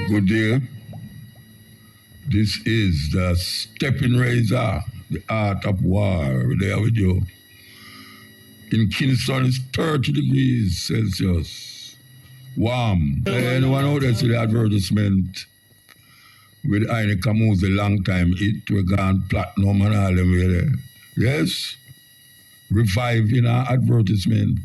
Good day. This is the stepping razor, the art of war. We're there with you. In Kingston, it's 30 degrees Celsius. Warm. Anyone out there see the advertisement with Aine Camus a long time hit, we gone platinum and all them way there. Yes? Reviving our advertisement.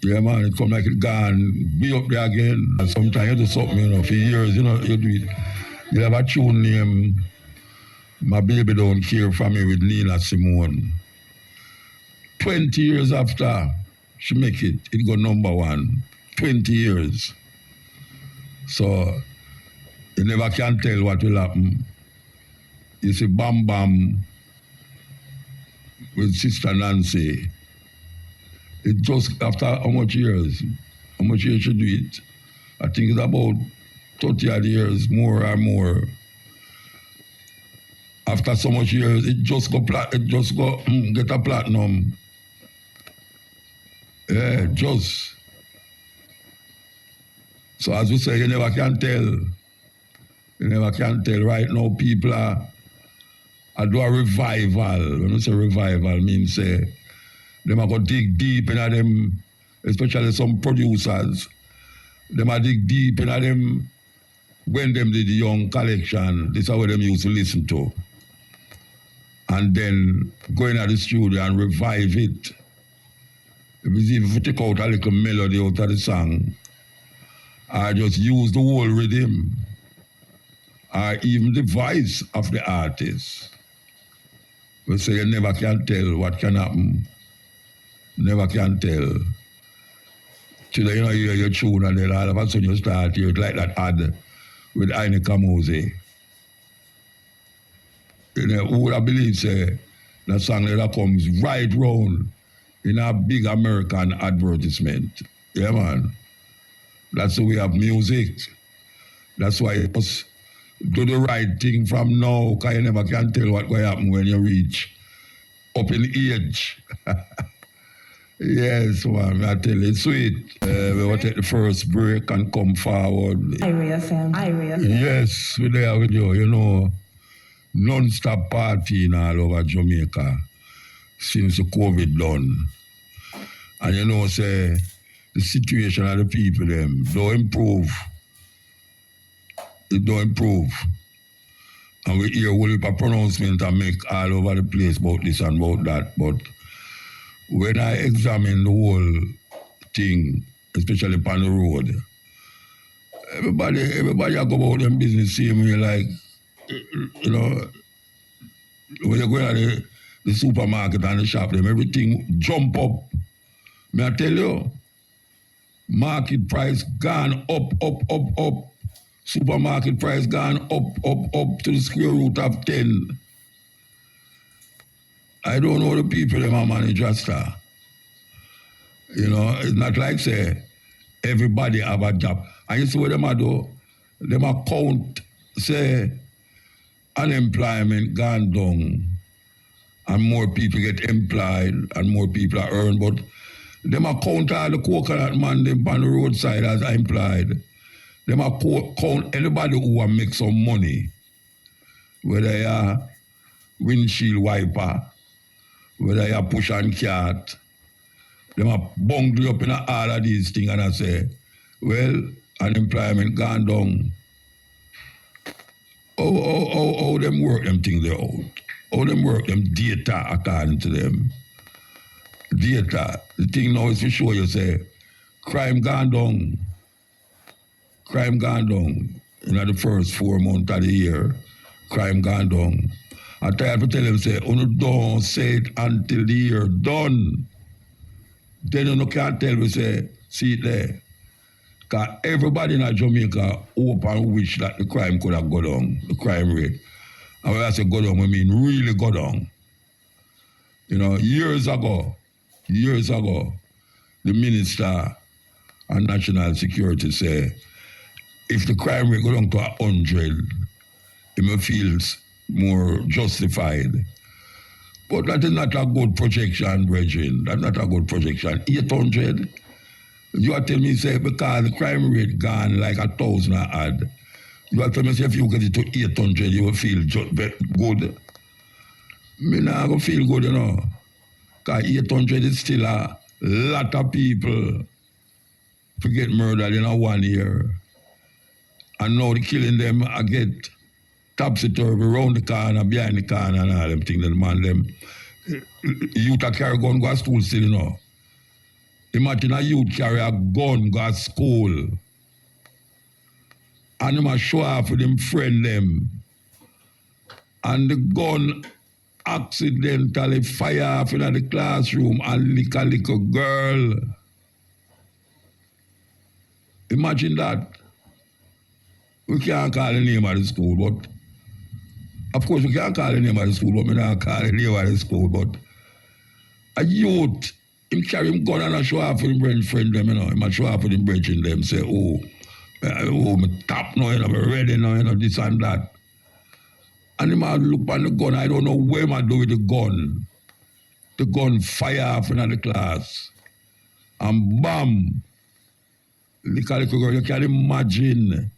Yeah, man, it come like it gone, be up there again. And sometimes you do something, for years, you do it. You have a tune name, My Baby Don't Care For Me with Nina Simone. 20 years after she make it go number one. 20 years. So, you never can tell what will happen. You see Bam Bam with Sister Nancy. It just after how much years? How much years she do it? I think it's about 30 odd years, more and more. After so much years, it just go get a platinum. Yeah, just. So as we say, you never can tell. You never can tell. Right now, people are do a revival. When I say revival, means say, them are going to dig deep into them, especially some producers. Them are dig deep into them when them did the young collection. This is what them used to listen to. And then go into the studio and revive it. If it's even if you take out a little melody out of the song, or just use the whole rhythm, or even the voice of the artist. We say you never can tell what can happen. Never can tell. Till you hear your tune and then all of a sudden you start hear it like that ad with Aine Camus. Who would have believed say that song that comes right round in a big American advertisement. Yeah, man. That's the way of music. That's why you must do the right thing from now, because you never can tell what will happen when you reach up in age. Yes, man, I tell you, it's sweet. We will take the first break and come forward. Irie FM. Yes, we're there with you, non-stop partying all over Jamaica since the COVID done. And say, the situation of the people, them, don't improve. It don't improve. And we hear a whole heap of pronouncement and make all over the place about this and about that, but when I examine the whole thing, especially upon the road, everybody go about them business same way, like, when you go to the supermarket and the shop, them everything jump up. May I tell you, market price gone up. Supermarket price gone up to the square root of 10. I don't know the people that manage that star. It's not like say everybody have a job. And you see what them a do? Them a count, say, unemployment gone down and more people get employed and more people are earned, but them a count all the coconut man them on the roadside as employed. Them a count anybody who a make some money, whether you are windshield wiper, whether you push and cart, them a bungle up in all of these things and I say, well, unemployment gone down. How them work them things they out? How them work them data according to them? Data. The thing now is to show you say, crime gone down. Crime gone down. The first 4 months of the year, crime gone down. I try to tell them, say, don't say it until the year done. Then you can't tell me, say, see it there. Because everybody in Jamaica hope and wish that the crime could have gone down, the crime rate. And when I say go down, I mean really go down. Years ago, the Minister of National Security say, if the crime rate go down to 100, it feels more justified. But that is not a good projection, brethren. That's not a good projection. 800, You are telling me, say, because the crime rate gone like 1,000 or odd. You are telling me, say, if you get it to 800, you will feel good. Me not going to feel good, you know. Because 800 is still a lot of people to get murdered in a 1 year. And now the killing them, I get topsy-turvy around the corner, behind the corner and all them things. The man, them youth a carry gun go to school still, you know. Imagine a youth carry a gun go to school. And him a show off with him friend them. And the gun accidentally fire off in the classroom and lick a little girl. Imagine that. We can't call the name of the school, but of course we can't call the name of the school, but we don't call the name of the school, but a youth, him carry him gun and a show off with him friend them, you know. Him a show off with him brethren them, say, me tap now, you know, me ready now, you know, this and that. And him a look on the gun, I don't know where him a do with the gun. The gun fire off in the class. And bam! Little girl, you can imagine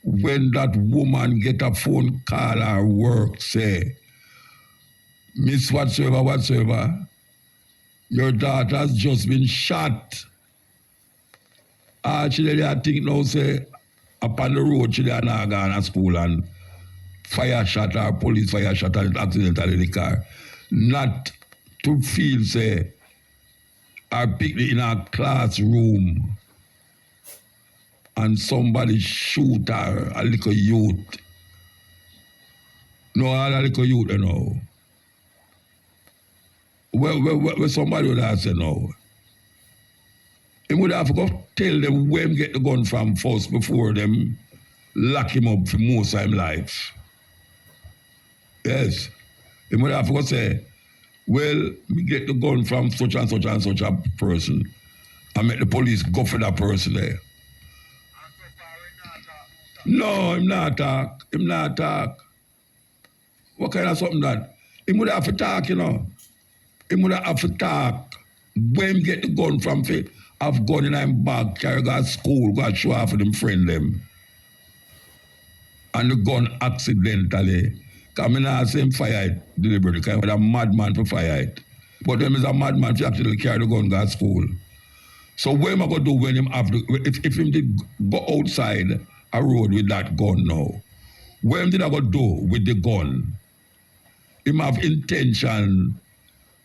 when that woman get a phone call at work, say, Miss whatsoever, your daughter has just been shot. Actually, I think now, say, upon the road, she had not gone to school and fire shot or police fire shot and accidentally in the car. Not to feel, say, or picnic in a classroom and somebody shoot her, a little youth. No, all a little youth, you know. Where somebody would have said no. He would have to go tell them where him get the gun from first before them lock him up for most of his life. Yes. He would have to go say, well, we get the gun from such and such and such a person and make the police go for that person there. No, him not talk. Him not talk. What kind of something that? He would have to talk, you know. He would have to talk. Where him get the gun from, have gun in him bag, carry go to school, go to show off with him friend them. And the gun accidentally. Because I not say him fire it deliberately, because he was a madman for fire it. But them is a madman to actually carry the gun go to school. So what am I going to do when him have the, if him did go outside a road with that gun now? What him did I go do with the gun? Him have intention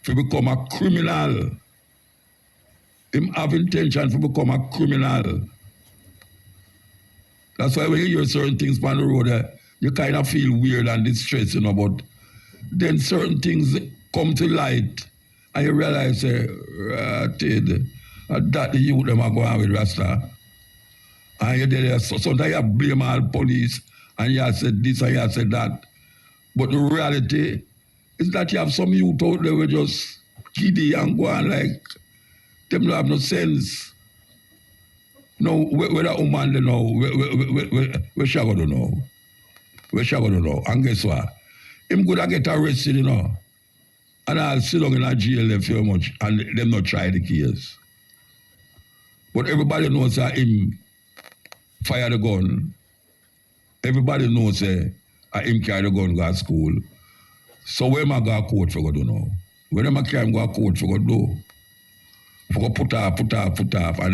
to become a criminal. Him have intention to become a criminal. That's why when you hear certain things on the road, you kind of feel weird and distressed, you know, but then certain things come to light and you realize, that the youth them are going on with Rasta. And you there, sometimes you blame all police and you have said this and you have said that. But the reality is that you have some youth out there who just giddy and go on like them don't have no sense. No, where that woman they know, where she going to know? Where she going to know? And guess what? Him could have get arrested, you know. And I'll sit down in a jail there for much and them not try the case. But everybody knows that him fire the gun. Everybody knows that him carry the gun go to school. So where am I go to court for go do now? Where am I carry him go to court for go do? For go put off, and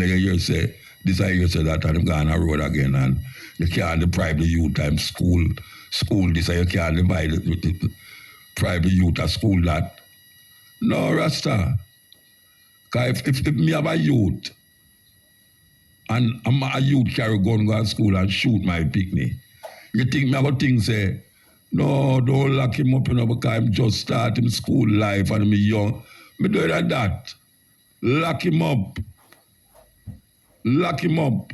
then you say, this and you say that, and him go on the road again, and you can't deprive the youth time school this, and you can't divide deprive the youth at school that. No, Rasta. Because if me have a youth, and I'm a youth carry gun go to school and shoot my picnic, you think me have a thing say, no, don't lock him up, you know, because I'm just starting school life and I'm young. Me do it like that. Lock him up. Lock him up.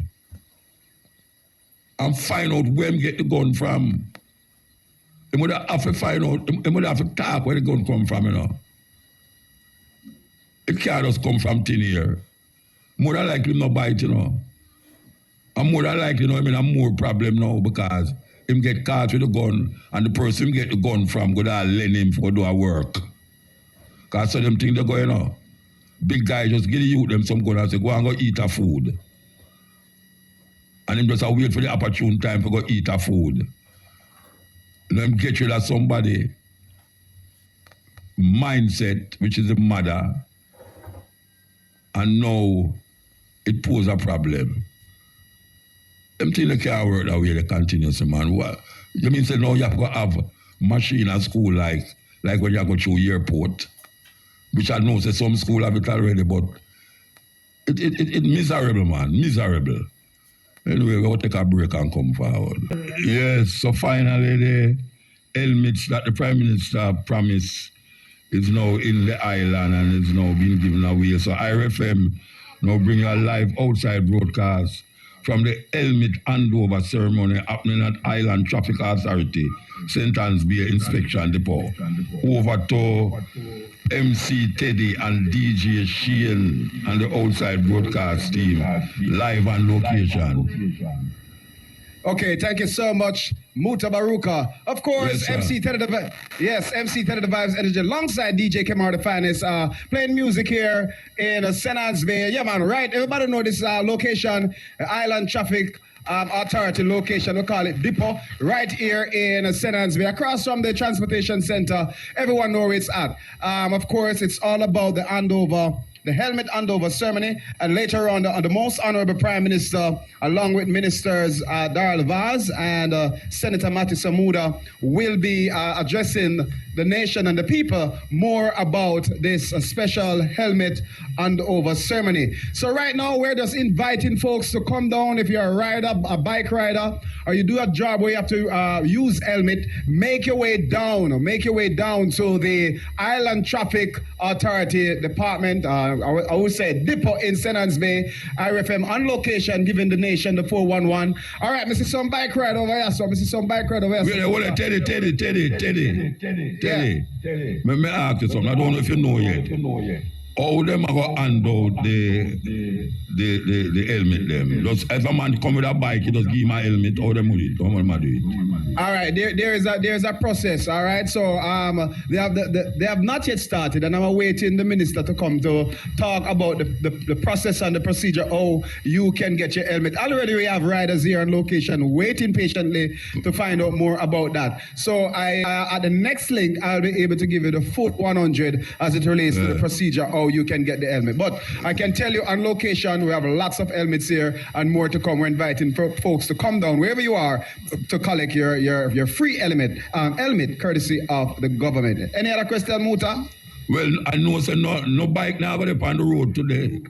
And find out where him get the gun from. He would have to find out, he would have to talk where the gun come from, you know. It can't just come from thin air. More than likely no bite, you know. And more than likely, you know, I mean, a more problem now because him get caught with a gun and the person him get the gun from go to lend him for do a work. Because so them things they go, you know. big guy just give the youth them some gun and say, go and go eat a food. And him just a wait for the opportune time to go eat a food. And them get rid of somebody mindset, which is the mother, and now it poses a problem. Them things they can't work that way, they continuously, man. What? You mean say now you have to have machine at school like when you go through airport, which I know say some school have it already, but it miserable, man, miserable. Anyway, we'll take a break and come forward. Yes, so finally the helmets that the Prime Minister promised is now in the island and is now being given away. So IRFM now bring a live outside broadcast from the helmet handover ceremony happening at Island Traffic Authority, St. Anne's Bay Inspection Depot. Over to MC Teddy and DJ Shane and the outside broadcast team, live on location. Okay, thank you so much, Mutabaruka. Of course, Yes, MC Teddy the MC Teddy the Vibes Editor, alongside DJ Kemar the Finest, playing music here in St. Anne's Bay. Yeah, man, right? Everybody know this location, Island Traffic Authority location. We call it Depot, right here in St. Anne's Bay, across from the Transportation Center. Everyone know where it's at. Of course, it's all about the handover. The helmet handover ceremony, and later on, the most honorable Prime Minister, along with Ministers Darrell Vaz and Senator Mattis Muta, will be addressing the nation and the people more about this special helmet handover ceremony. So right now, we're just inviting folks to come down. If you're a rider, a bike rider, or you do a job where you have to use helmet, make your way down to the Island Traffic Authority Department, I would say Depot in St. Anne's Bay, IRFM on location, giving the nation the 411. All right, Mr. Some bike ride over here, so Mr. Some bike ride over here. Well, Teddy. Let me ask you something. I don't know if you know yet. How them are going to hand out the helmet them? Just if a man come with a bike, he just give him a helmet, how them do it? How them do it? All right, there is a process, all right? So they have not yet started, and I'm awaiting the minister to come to talk about the process and the procedure, how you can get your helmet. Already we have riders here on location waiting patiently to find out more about that. So at the next link, I'll be able to give you the full 100 as it relates to the procedure, how you can get the helmet. But I can tell you on location, we have lots of helmets here and more to come. We're inviting folks to come down wherever you are to collect your free helmet courtesy of the government. Any other question, Muta? Well, I know say no bike now but on the road today.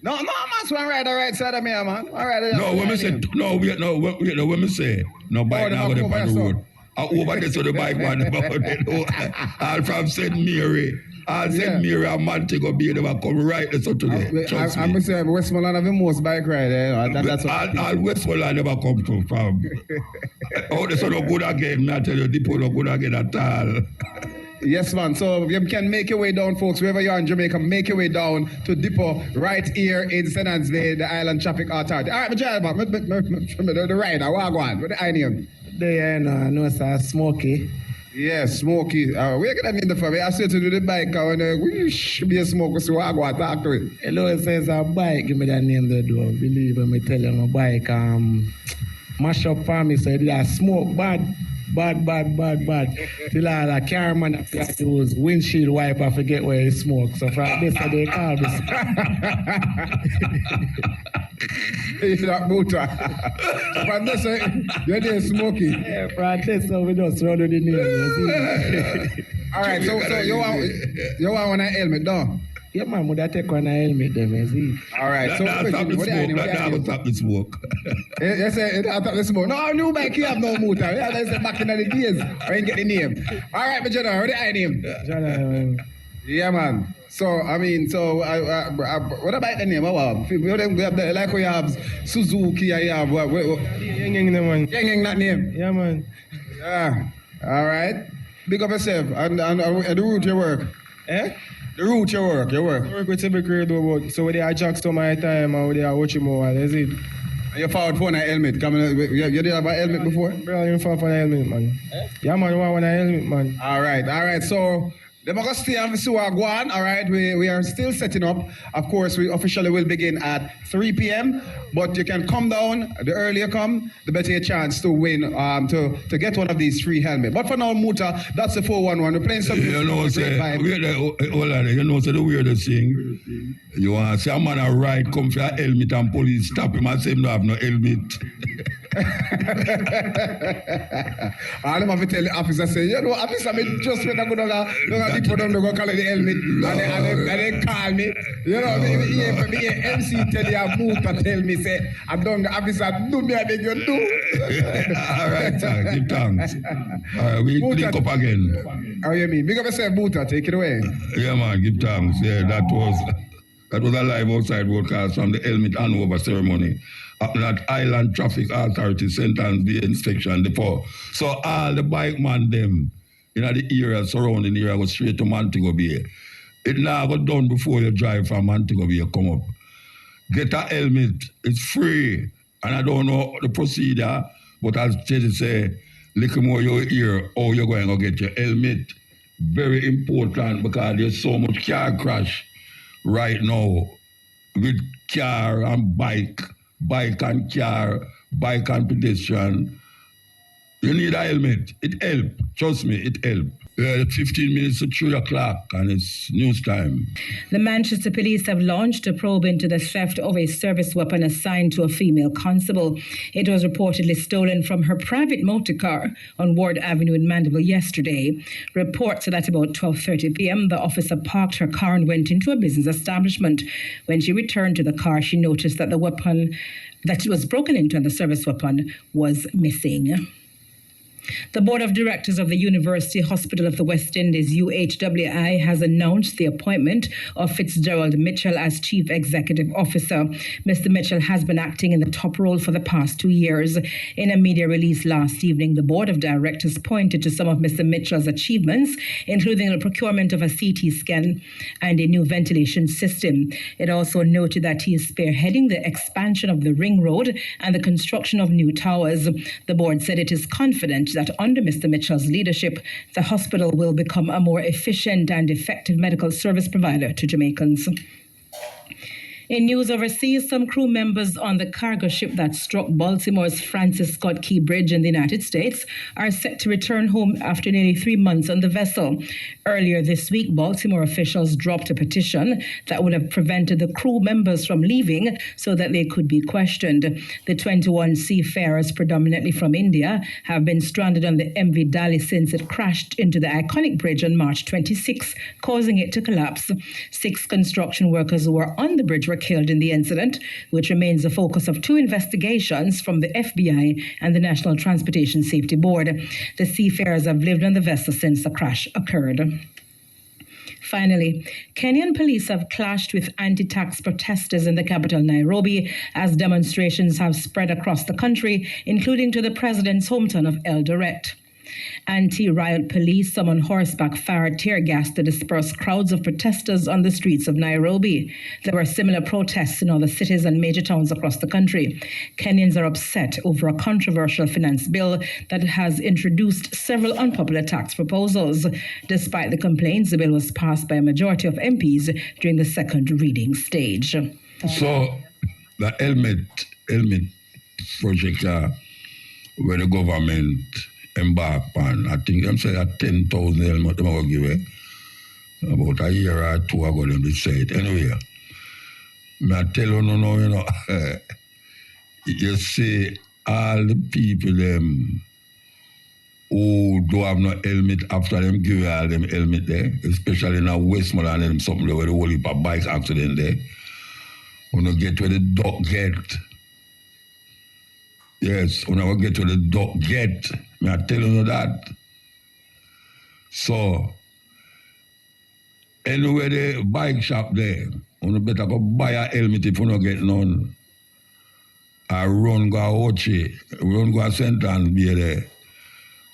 No, man, one rider right side of me, man. All right. No, when me say when me say no bike now but on the road. Over there to the bike one about it. All from St. Mary. I said Mary and Monty go be able to come right there so today. I'm going to say Westmoreland have the most bike ride. That's all Westmoreland never come from. Oh, this one no good again. I tell you, Depot no good again at all. Yes, man. So you can make your way down, folks, wherever you are in Jamaica, make your way down to Depot right here in St. Anne's Bay, the Island Traffic Authority. All right, my child, the rider, what go on? What the name? There, no, sir, Smokey. Yeah, Smokey. Where can I mean the family? I said to do the bike, we should be a smoker, so I go and talk to it. Hello, it says a bike, give me that name there, do believe me, tell you my bike, mash up for me, so it is smoke bad. Till I carman have to use windshield wiper, forget where he smokes. So from this, they call this. It's not Muta. From this, you're there smoking. Yeah, from this, so we just run with the name. All right, so you want one helmet, don't? Yeah, man, would I take one helmet then, see? All right, so stop the smoke. You say stop the smoke. No, new bike you have no Muta. Yeah, that's back in the days. I ain't get the name. All right, but Jonah, what the name? Yeah, man. So, I mean, what about the name? Like we have Suzuki, I have what? Yang that name. Yeah, man. Yeah. All right. Big up yourself and the route you work. Eh? The route you work. I work with every crew, but so they are jacks to my time and they are watching more, that's it. You forward for a helmet. You did have a helmet before? Bro, you forward for a helmet, man. Yeah, man, I want a helmet, man. All right. So The Stay and Suagwan, all right, we are still setting up. Of course, we officially will begin at 3 p.m., but you can come down. The earlier come, the better your chance to win, to get one of these free helmets. But for now, Muta, that's the 411. We're playing something. You know, say, you know, the weirdest thing, you want to say a man a ride, come for a helmet and police stop him and say him no have no helmet. I don't have to tell the officer, say, you know, officer, I just when I go down, people don't go call the helmet, and they call me. You know, me MC tell you, Muta tell me, say, I'm done, the officer, do me, I beg you, do. All right, sir, give thanks. All right, we link up again. How you mean? Big up yourself, Muta, take it away. Yeah, man, give thanks. Yeah, that was a live outside broadcast from the helmet handover ceremony at Island Traffic Authority sentence the inspection depot. So all the bike man them in the area surrounding area go straight to Montego Bay. It now got done before you drive from Montego Bay come up. Get a helmet, it's free. And I don't know the procedure, but as Teddy say, little more your ear, how you're going to get your helmet. Very important because there's so much car crash right now with car and bike and car, bike and pedestrian. You need a helmet. It helps. Trust me, it helps. 15 minutes to 3 o'clock and it's news time. The Manchester police have launched a probe into the theft of a service weapon assigned to a female constable. It was reportedly stolen from her private motor car on Ward Avenue in Mandeville yesterday. Reports said at about 12:30 p.m. the officer parked her car and went into a business establishment. When she returned to the car, she noticed that the weapon that was broken into and the service weapon was missing. The Board of Directors of the University Hospital of the West Indies, UHWI, has announced the appointment of Fitzgerald Mitchell as Chief Executive Officer. Mr. Mitchell has been acting in the top role for the past 2 years. In a media release last evening, the Board of Directors pointed to some of Mr. Mitchell's achievements, including the procurement of a CT scan and a new ventilation system. It also noted that he is spearheading the expansion of the Ring Road and the construction of new towers. The board said it is confident that under Mr. Mitchell's leadership, the hospital will become a more efficient and effective medical service provider to Jamaicans. In news overseas, some crew members on the cargo ship that struck Baltimore's Francis Scott Key Bridge in the United States are set to return home after nearly 3 months on the vessel. Earlier this week, Baltimore officials dropped a petition that would have prevented the crew members from leaving so that they could be questioned. The 21 seafarers, predominantly from India, have been stranded on the MV Dali since it crashed into the iconic bridge on March 26, causing it to collapse. 6 construction workers who were on the bridge were killed in the incident, which remains the focus of 2 investigations from the FBI and the National Transportation Safety Board. The seafarers have lived on the vessel since the crash occurred. Finally, Kenyan police have clashed with anti-tax protesters in the capital, Nairobi, as demonstrations have spread across the country, including to the president's hometown of Eldoret. Anti-riot police, some on horseback, fired tear gas to disperse crowds of protesters on the streets of Nairobi. There were similar protests in other cities and major towns across the country. Kenyans are upset over a controversial finance bill that has introduced several unpopular tax proposals. Despite the complaints, the bill was passed by a majority of MPs during the second reading stage. So, the helmet project where the government embark on, I think them say that 10,000 helmet them will give it. About a year or 2 ago them did say it. Anyway, I tell you no, you know, you see all the people them who don't have no helmet after them give all them helmet there, especially in Westmoreland and them something there where the whole heap of bike accident there. When you get where the duck get. Yes, when I get to the duck get, I tell you that. So, anyway, the bike shop there, you better go buy a helmet if you don't get none. I run go Ochi, run go Center and be there.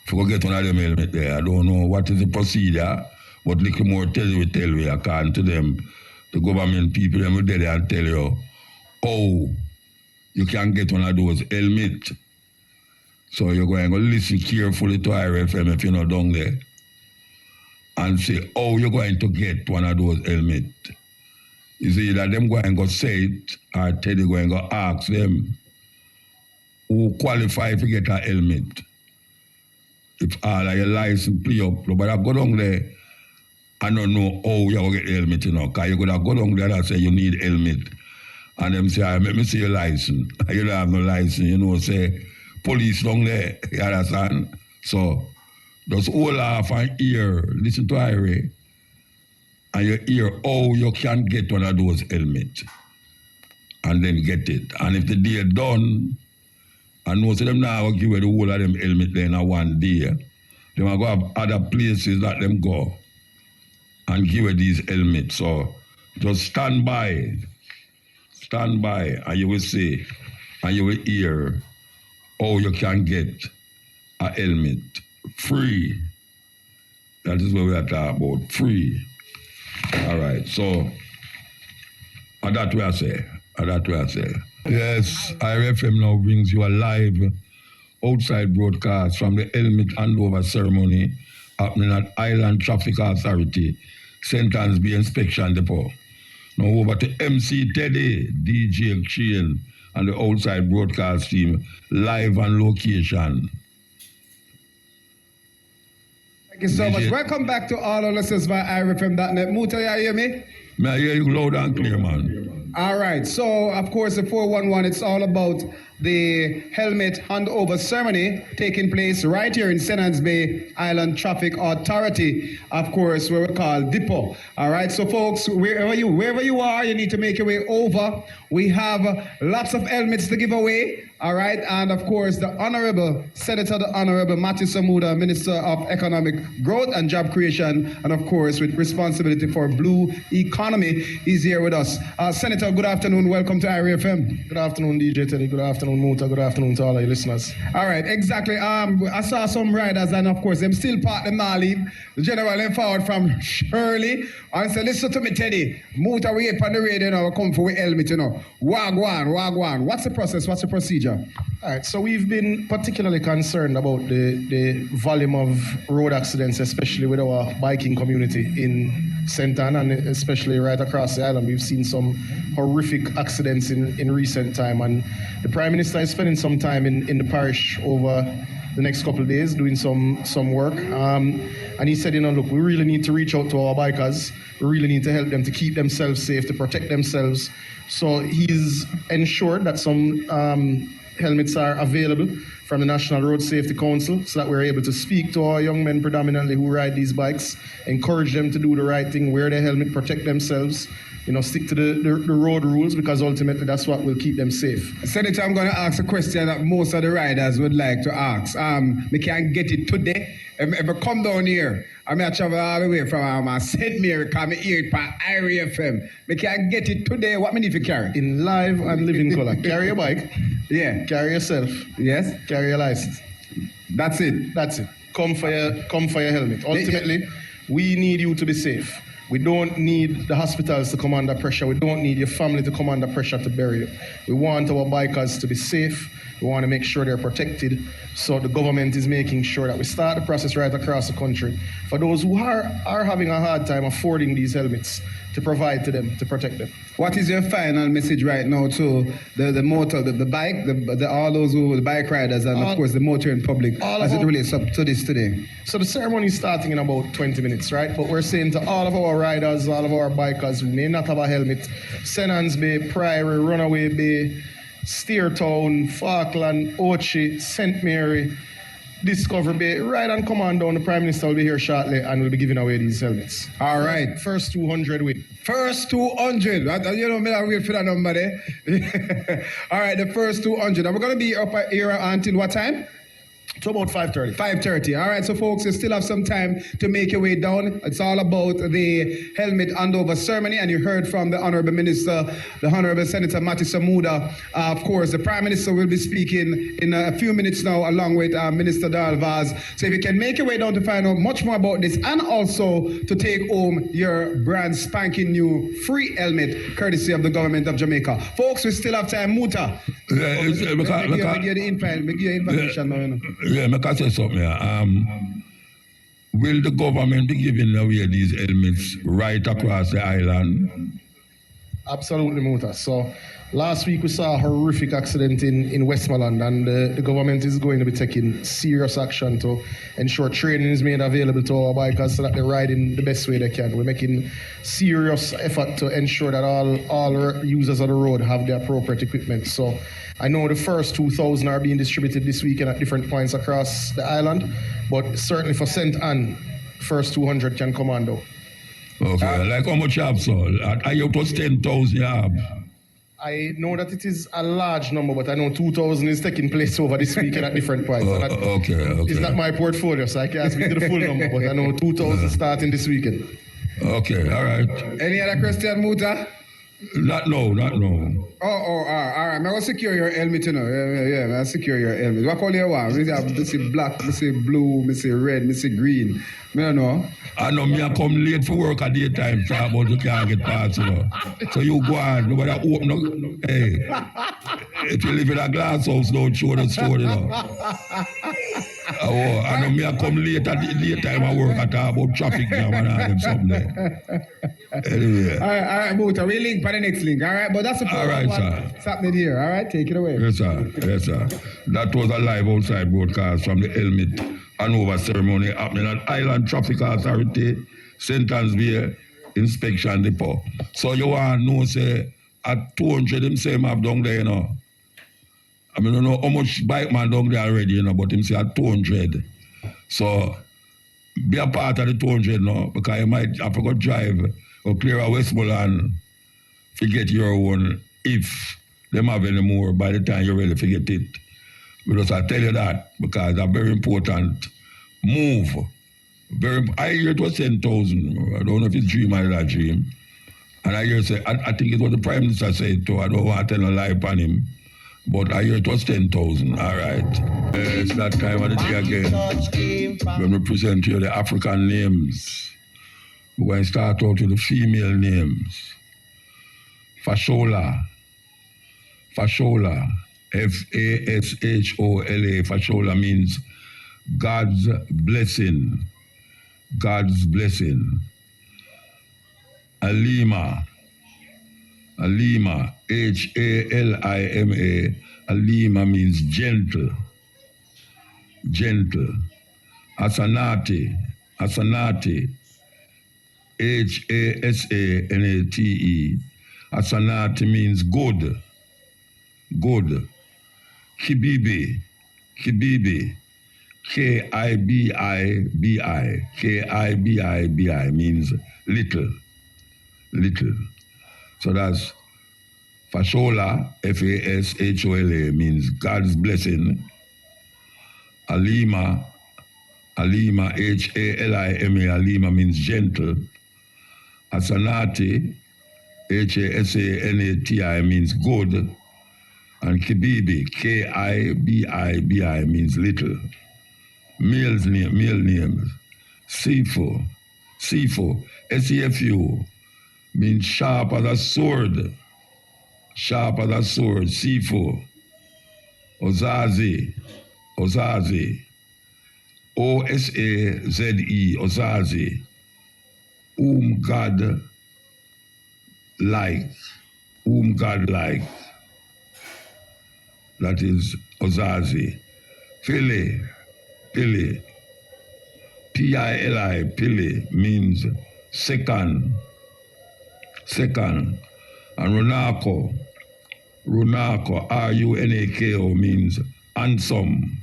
If you get one of them helmet there, I don't know what is the procedure, but little more tell you, according to them, the government people, them will there and tell you, oh, you can get one of those helmets. So you're going to listen carefully to RFM if you're not down there. and say, oh, you're going to get one of those helmets. You see that them going to go say it, or Teddy going to go ask them who qualify to get a helmet. If all of your license play up, but I go down there, I don't know how you're going to get the helmet, you know, because you could have go down there and say you need helmet. And them say, let me see your license. You don't have no license, you know, say, police down there, you understand? So, just hold off and hear, listen to Irie, and you hear how you can get one of those helmets. And then get it. And if the day done, and most of them now will give you the whole of them helmet then in one day. They will go have other places that them go and give you these helmets. So just stand by, and you will see, and you will hear how you can get a helmet free. That is what we are talking about, free. All right, so that's what I say. Yes, IRFM now brings you a live outside broadcast from the helmet handover ceremony happening at Island Traffic Authority, Sentence Bay Inspection Depot. Now over to MC Teddy, DJ Chain, and the outside broadcast team, live on location. Thank you so much. Welcome back to all our listeners via IRFM.net. Muta, you hear me? May I hear you loud and clear, man. All right. So, of course, the 411, it's all about the helmet handover ceremony taking place right here in Sentence Bay Island Traffic Authority, of course, where we call Depot. All right. So, folks, wherever you are, you need to make your way over. We have lots of helmets to give away. All right. And, of course, the Honorable Senator, the Honorable Muta, Minister of Economic Growth and Job Creation, and, of course, with responsibility for blue economy, is here with us. Senator, good afternoon. Welcome to IRFM. Good afternoon, DJ Teddy. Good afternoon, Muta. Good afternoon to all of your listeners. All right, exactly. I saw some riders, and of course, them still part them now leave. The general them forward from Shirley and say, listen to me, Teddy. Muta, we up on the radio, you know, come for with helmet, you know. Wagwan. What's the process? What's the procedure? All right, so we've been particularly concerned about the volume of road accidents, especially with our biking community in St. Ann and especially right across the island. We've seen some horrific accidents in recent time, and the Prime Minister is spending some time in the parish over the next couple of days doing some work. And he said, you know, look, we really need to reach out to our bikers. We really need to help them to keep themselves safe, to protect themselves. So he's ensured that some helmets are available from the National Road Safety Council so that we're able to speak to our young men predominantly who ride these bikes, encourage them to do the right thing, wear their helmet, protect themselves, you know, stick to the road rules, because ultimately that's what will keep them safe. Senator, I'm going to ask a question that most of the riders would like to ask. We can't get it today. If I come down here, I may travel all the way from St. Mary, come here it by Irie FM. We can't get it today. What me need to carry? In live and living color. Carry your bike. Yeah. Carry yourself. Yes. Carry your license. That's it. That's it. Come for your helmet. Ultimately, we need you to be safe. We don't need the hospitals to come under pressure. We don't need your family to come under pressure to bury you. We want our bikers to be safe. We want to make sure they're protected. So the government is making sure that we start the process right across the country for those who are having a hard time affording these helmets, to provide to them, to protect them. What is your final message right now to the motor, the bike, all those the bike riders, and of course the motoring public as it relates up to this today? So the ceremony is starting in about 20 minutes, right? But we're saying to all of our riders, all of our bikers who may not have a helmet, Sentence Bay, Priory, Runaway Bay, Steertown, Falkland, Ochi, St. Mary, Discovery Bay, right and come on down. The Prime Minister will be here shortly and we'll be giving away these helmets. All right. First 200 win. First 200. You know, me not wait for that number there. All right, the first 200. And we're going to be up here until what time? To about 5:30. 5:30. All right, so folks, you still have some time to make your way down. It's all about the helmet handover ceremony, and you heard from the Honorable Minister, the Honorable Senator Muta. Of course, the Prime Minister will be speaking in a few minutes now, along with Minister Dalvaz. So if you can make your way down to find out much more about this, and also to take home your brand spanking new free helmet, courtesy of the government of Jamaica. Folks, we still have time. Muta. Yeah, Give you the information now, you know. Yeah, I can say something here. Will the government be giving away these helmets right across the island? Absolutely, Muta. So last week we saw a horrific accident in Westmoreland, and the government is going to be taking serious action to ensure training is made available to our bikers so that they ride in the best way they can. We're making serious effort to ensure that all users of the road have the appropriate equipment. So I know the first 2,000 are being distributed this weekend at different points across the island, but certainly for St. Anne, first 200 can come on though. Okay, like how much you have, so? I it was 10,000 you have. I know that it is a large number, but I know 2,000 is taking place over this weekend at different points. Okay. It's not my portfolio, so I can't speak to the full number, but I know 2,000 starting this weekend. Okay, all right. Any other question, Muta? Not no. Oh, all right. I'm going to secure your helmet, you know. Yeah, I'll secure your helmet. What color you want? I see black, I see blue, I see red, I see green. I don't know. I know me I come late for work at daytime, but you can't get past, you know. So you go on, nobody open no. Hey, if you live in a glass house, don't show the store, you know. I know me I come late at the daytime I work at about traffic jam and all them something there. Anyway. All right, Muta, we link for the next link, all right? But that's the all right, sir. What's happening here, all right? Take it away. Yes, sir. That was a live outside broadcast from the helmet handover ceremony happening at Island Traffic Authority, St. Anne's Bay Inspection Depot. So you want to know, say, at 200, him say him have down there, you know. I mean, I don't know how much bike man down there already, you know, but him say at 200. So be a part of the 200 now, because you might have to go drive or clear a Westmoreland to get your own if them have any more by the time you're ready to get it. Because I tell you that, because it's a very important move. I hear it was 10,000. I don't know if it's dream or not dream. And I hear say, I think it was the Prime Minister said too. I don't want to tell a lie upon him. But I hear it was 10,000. All right. It's that time of the day again. When we present you the African names. We're going to start out with the female names. Fashola. Fashola. Fashola means God's blessing. God's blessing. Alima. Halima. Halima means gentle. Gentle. Hasanati. Hasanate. Hasanate means good. Good. Kibibi. Kibibi. Kibibi. Kibibi means little. Little. So that's Fashola, Fashola means God's blessing. Halima, Halima, Halima means gentle. Hasanati, Hasanati means good. And Kibibi, Kibibi means little. Male names. Sifu, Sefu means sharp as a sword. Sharp as a sword. Sifu. Ozazi. Osaze, Osaze, God likes, God likes. That is Osaze. Pili, Pili, Pili, Pili means second. And Runako, Runako means handsome.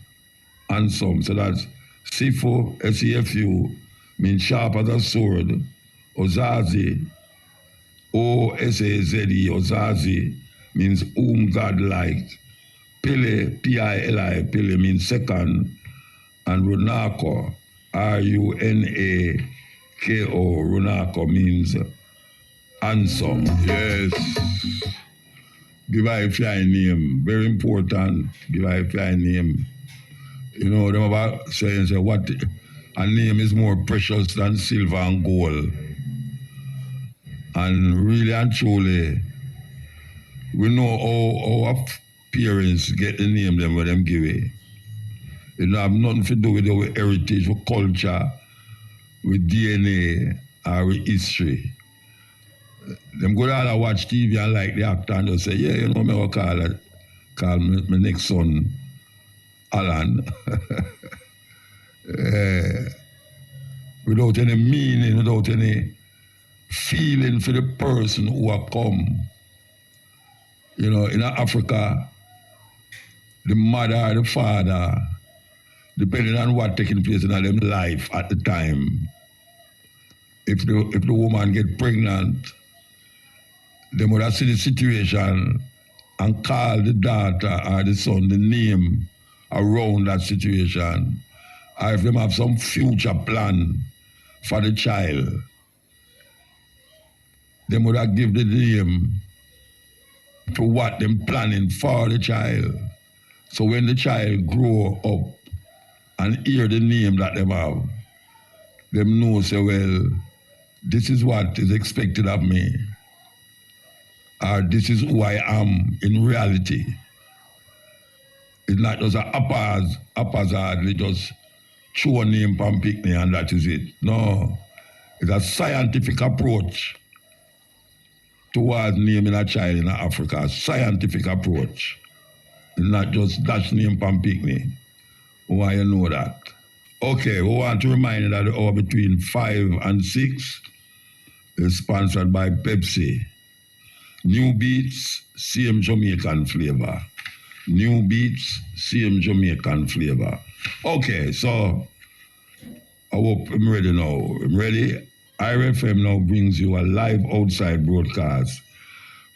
So that's Sifu, Sefu, means sharp as a sword. Ozazi, Osaze, Ozazi, means God like. Pili, Pili, Pili means second. And Runako, Runako, Runako means handsome. Yes. Give her a fine name. Very important. Give her a fine name. You know, them about saying, what a name is more precious than silver and gold. And really and truly, we know how our parents get the name them when them give it. It don't have nothing to do with our heritage, our culture, with DNA or with history. Them go down and watch TV and like the actor and just say, yeah, you know, me will call my next son Alan. Without any meaning, without any feeling for the person who have come. You know, in Africa, the mother or the father, depending on what taking place in their life at the time, if the woman get pregnant, they would have seen the situation and call the daughter or the son the name around that situation. Or if they have some future plan for the child, they would have give the name to what them planning for the child. So when the child grow up and hear the name that them have, them know, say, well, this is what is expected of me. Or this is who I am in reality. It's not just a haphazardly just throw a name and pick me and that is it. No, it's a scientific approach towards naming a child in Africa. A scientific approach. It's not just dash name and pick me. Why you know that? Okay, we want to remind you that the hour between 5 and 6 is sponsored by Pepsi. New beats, same Jamaican flavor. New beats, same Jamaican flavor. Okay, so I hope I'm ready now. I'm ready. IRFM now brings you a live outside broadcast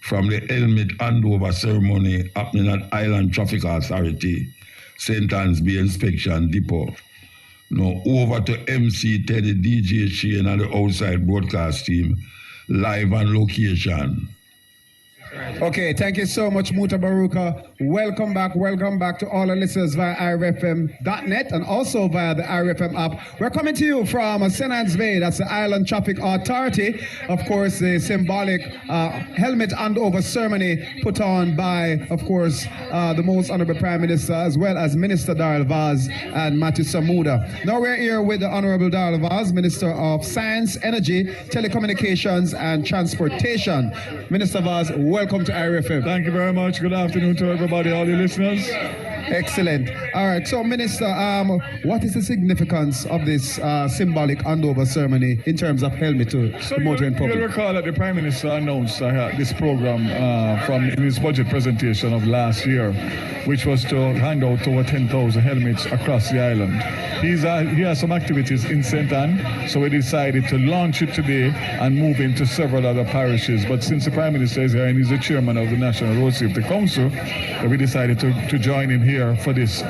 from the helmet handover ceremony happening at Island Traffic Authority, St. Anne's Bay Inspection Depot. Now over to MC Teddy, DJ Shane and the outside broadcast team, live on location. Okay, thank you so much, Mutabaruka. Welcome back to all our listeners via irfm.net and also via the IRFM app. We're coming to you from St. Anne's Bay, that's the Island Traffic Authority. Of course, the symbolic helmet handover ceremony put on by, of course, the most honorable Prime Minister as well as Minister Darrell Vaz and Matthew Samuda. Now we're here with the Honorable Darrell Vaz, Minister of Science, Energy, Telecommunications and Transportation. Minister Vaz, welcome to IRFM. Thank you very much. Good afternoon to everybody, all the listeners. Excellent. All right. So, Minister, what is the significance of this symbolic handover ceremony in terms of helmet to the motoring public? You'll recall that the Prime Minister announced this program in his budget presentation of last year, which was to hand out over 10,000 helmets across the island. He has some activities in St. Anne, so we decided to launch it today and move into several other parishes. But since the Prime Minister is here and he's the chairman of the National Road Safety Council, we decided to join in here for this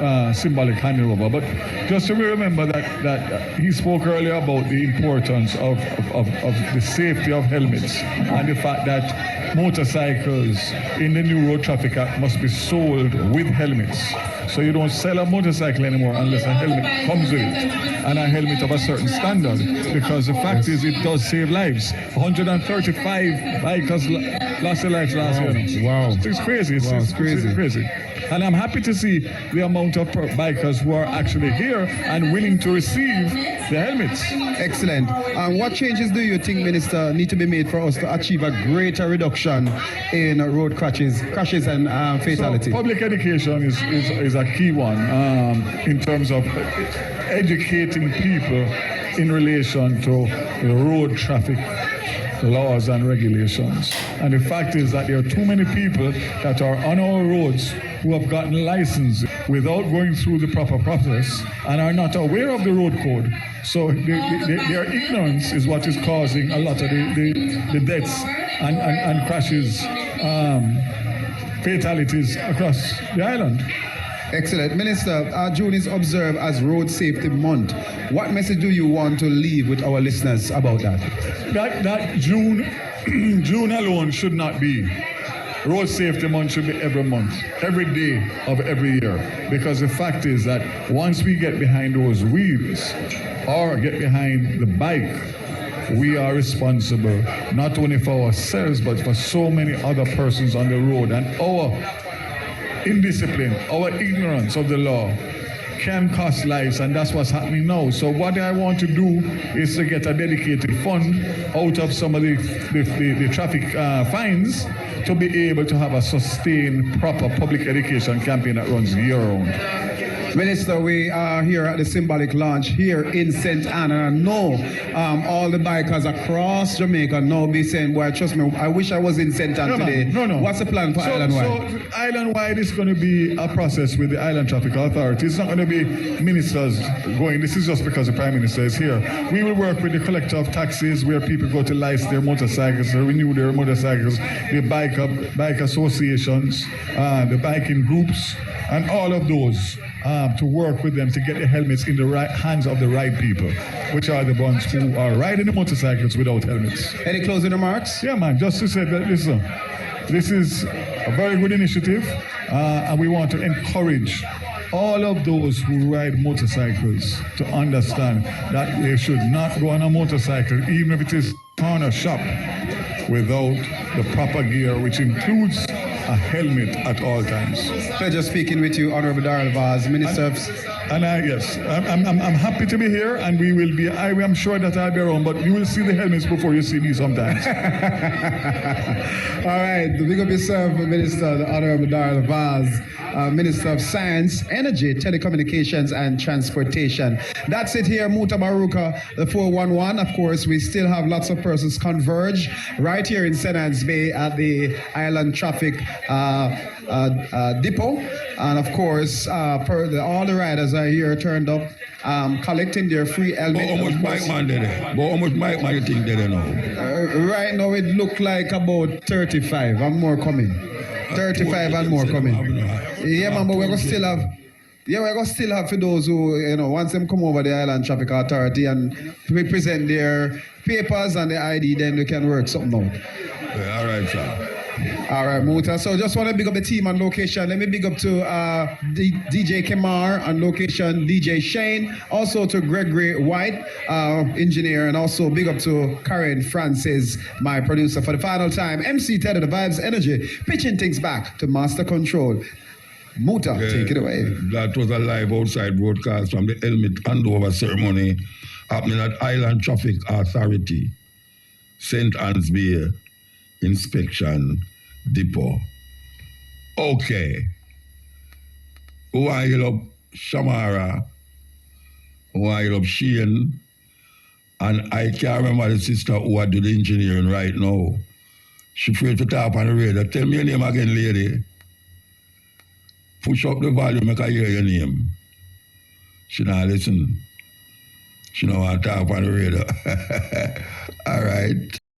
symbolic handover. But just to remember that he spoke earlier about the importance of the safety of helmets and the fact that motorcycles in the new Road Traffic Act must be sold with helmets. So you don't sell a motorcycle anymore unless a helmet comes with it, and a helmet of a certain standard, because the fact is it does save lives. 135 bikers lost their lives last year. Wow. It's crazy. It's crazy. And I'm happy to see the amount of bikers who are actually here and willing to receive the helmets. Excellent. What changes do you think, Minister, need to be made for us to achieve a greater reduction in road crashes and fatality? So public education is a key one in terms of educating people in relation to the road traffic laws and regulations. And the fact is that there are too many people that are on our roads who have gotten licensed without going through the proper process and are not aware of the road code. So their ignorance is what is causing a lot of the deaths and crashes, fatalities across the island. Excellent. Minister, June is observed as Road Safety Month. What message do you want to leave with our listeners about that? That June alone should not be. Road Safety Month should be every month, every day of every year. Because the fact is that once we get behind those wheels or get behind the bike, we are responsible not only for ourselves but for so many other persons on the road. And our indiscipline, our ignorance of the law can cost lives, and that's what's happening now. So what I want to do is to get a dedicated fund out of some of the traffic fines to be able to have a sustained, proper public education campaign that runs year-round. Minister, we are here at the symbolic launch here in St. Anna. I know all the bikers across Jamaica now be saying, boy, trust me, I wish I was in St. Anna today. No. What's the plan for Island-wide? So Island-wide is going to be a process with the Island Traffic Authority. It's not going to be ministers going. This is just because the Prime Minister is here. We will work with the collector of taxis where people go to license their motorcycles, to renew their motorcycles, the bike associations, the biking groups, and all of those. To work with them to get the helmets in the right hands of the right people, which are the ones who are riding the motorcycles without helmets. Any closing remarks? Yeah, man, just to say that, listen, this is a very good initiative, and we want to encourage all of those who ride motorcycles to understand that they should not go on a motorcycle, even if it is on a shop, without the proper gear, which includes a helmet at all times. Pleasure speaking with you, Honorable Darrell Vaz, Minister of... I'm happy to be here, and we will be, I'm sure that I'll be around, but you will see the helmets before you see me sometimes. All right, big up yourself, Minister, the Honorable Darrell Vaz, Minister of Science, Energy, Telecommunications, and Transportation. That's it here, Mutabaruka, the 411. Of course, we still have lots of persons converge right here in St. Anne's Bay at the Island Traffic Depot. And of course, all the riders are here turned up, collecting their free helmet. How much bike man did they? How much bike man you think they know? Right now, it look like about 35 and more coming. 35 and more coming. Yeah, man, but we're going to still have... Yeah, we're going to still have for those who, once them come over the Island Traffic Authority and we present their papers and the ID, then we can work something out. Yeah, all right, sir. All right, Muta. So just want to big up the team on location. Let me big up to DJ Kemar on location, DJ Shane, also to Gregory White, engineer, and also big up to Karen Francis, my producer. For the final time, MC Ted of the Vibes Energy, pitching things back to Master Control. Muta, take it away. That was a live outside broadcast from the helmet handover ceremony happening at Island Traffic Authority, St. Anne's Bay Inspection Depot. Okay. Who I hear up Shamara, who I hear up Shane, and I can't remember the sister who I do the engineering right now. She afraid to tap on the radio. Tell me your name again, lady. Push up the volume, make I hear your name. She not listen. She don't want to tap on the radio. All right.